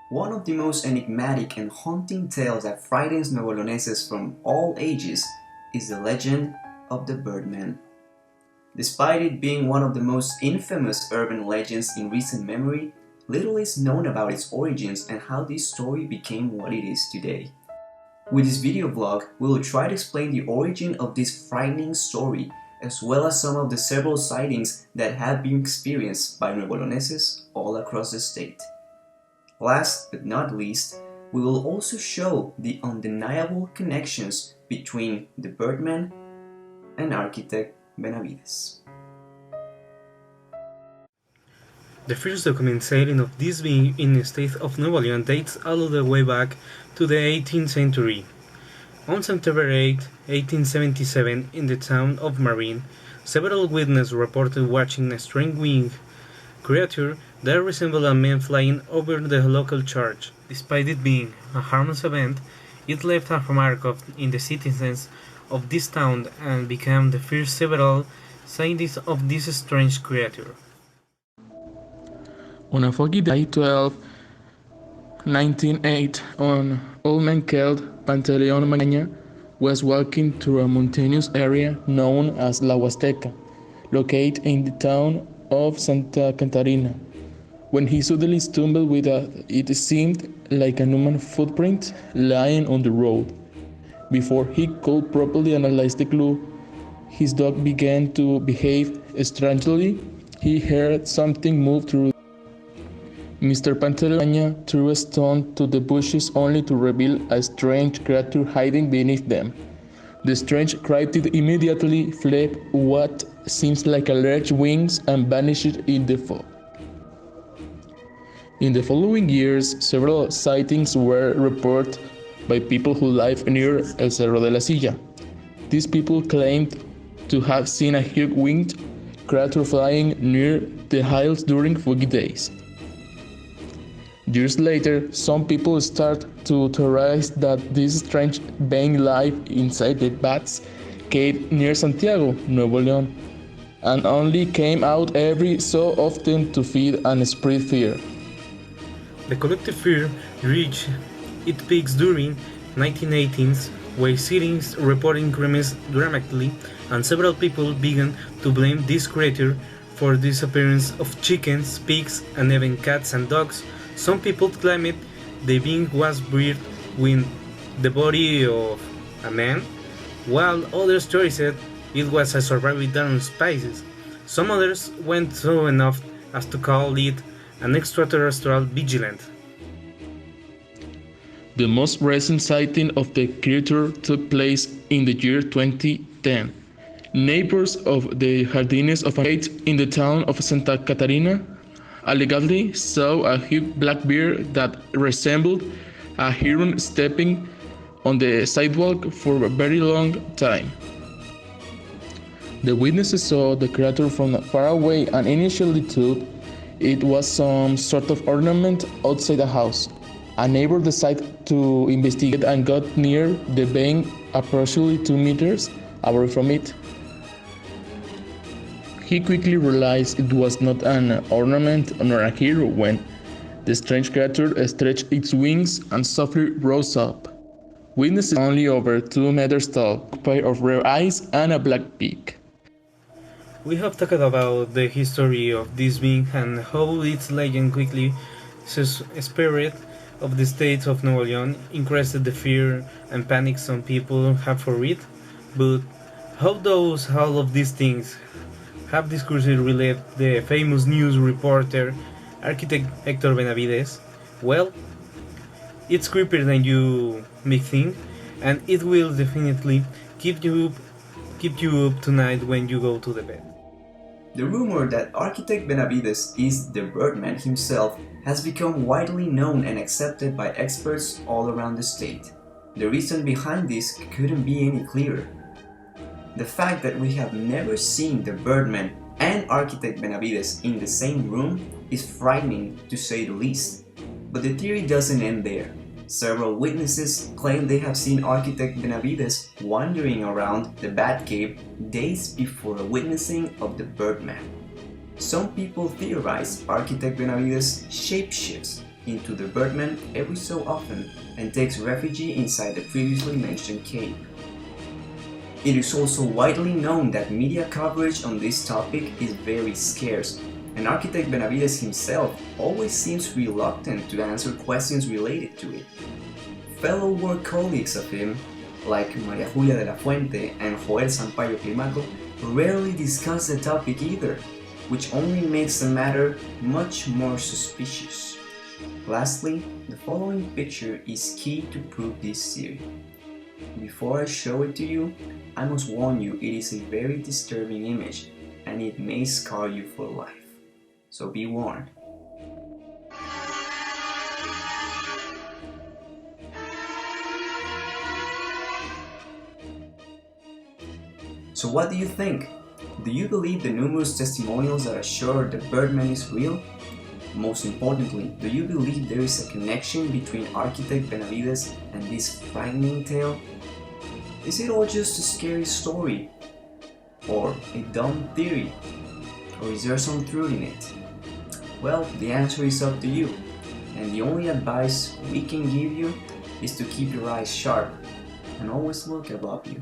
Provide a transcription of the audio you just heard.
One of the most enigmatic and haunting tales that frightens Nuevo from all ages is the legend of the Birdman. Despite it being one of the most infamous urban legends in recent memory, little is known about its origins and how this story became what it is today. With this video vlog, we will try to explain the origin of this frightening story, as well as some of the several sightings that have been experienced by Nuevo all across the state. Last but not least, we will also show the undeniable connections between the Birdman and architect Benavides. The first documented sighting of this being in the state of Nuevo León dates all the way back to the 18th century. On September 8, 1877, in the town of Marin, several witnesses reported watching a strange winged creature that resembled a man flying over the local church. Despite it being a harmless event, it left a mark in the citizens of this town and became the first several sightings of this strange creature. On a foggy day, 1908, an old man called Pantaleon Magaña was walking through a mountainous area known as La Huasteca, located in the town of Santa Catarina, when he suddenly stumbled with it seemed like a human footprint lying on the road. Before he could properly analyze the clue, his dog began to behave strangely. He heard something move through. Mr. Pantaleon threw a stone to the bushes only to reveal a strange creature hiding beneath them. The strange cryptid immediately fled what seems like a large wings and vanished in the fog. In the following years, several sightings were reported by people who live near El Cerro de la Silla. These people claimed to have seen a huge winged creature flying near the hills during foggy days. Years later, some people start to theorize that this strange being lived inside the Bats Cave near Santiago, Nuevo León, and only came out every so often to feed and spread fear. The collective fear reached its peaks during 1918s, where sightings reported increased dramatically, and several people began to blame this creature for the disappearance of chickens, pigs, and even cats and dogs. Some people claimed the being was buried with the body of a man, while other stories said it was a surviving down species. Some others went so enough as to call it an extraterrestrial vigilant. The most recent sighting of the creature took place in the year 2010. Neighbors of the Jardines of Age in the town of Santa Catarina allegedly saw a huge black bear that resembled a heron stepping on the sidewalk for a very long time. The witnesses saw the creature from far away and initially thought it was some sort of ornament outside the house. A neighbor decided to investigate and got near the being approximately 2 meters away from it. He quickly realized it was not an ornament nor a hero when the strange creature stretched its wings and softly rose up. Witnesses only over 2 meters tall, a pair of rare eyes and a black beak. We have talked about the history of this being and how its legend quickly spread of the state of Nuevo León, increased the fear and panic some people have for it. But how does all of these things have discursively relate the famous news reporter, architect Héctor Benavides? Well, it's creepier than you may think, and it will definitely keep you up tonight when you go to the bed. The rumor that architect Benavides is the Birdman himself has become widely known and accepted by experts all around the state. The reason behind this couldn't be any clearer. The fact that we have never seen the Birdman and architect Benavides in the same room is frightening to say the least. But the theory doesn't end there. Several witnesses claim they have seen architect Benavides wandering around the Batcave days before a witnessing of the Birdman. Some people theorize architect Benavides shapeshifts, into the Birdman every so often and takes refuge inside the previously mentioned cave. It is also widely known that media coverage on this topic is very scarce, and architect Benavides himself always seems reluctant to answer questions related to it. Fellow work colleagues of him, like Maria Julia de la Fuente and Joel Sampaio Climaco, rarely discuss the topic either, which only makes the matter much more suspicious. Lastly, the following picture is key to prove this theory. Before I show it to you, I must warn you it is a very disturbing image and it may scar you for life. So be warned. So what do you think? Do you believe the numerous testimonials that assure the Birdman is real? Most importantly, do you believe there is a connection between architect Benavides and this frightening tale? Is it all just a scary story? Or a dumb theory? Or is there some truth in it? Well, the answer is up to you, and the only advice we can give you is to keep your eyes sharp and always look above you.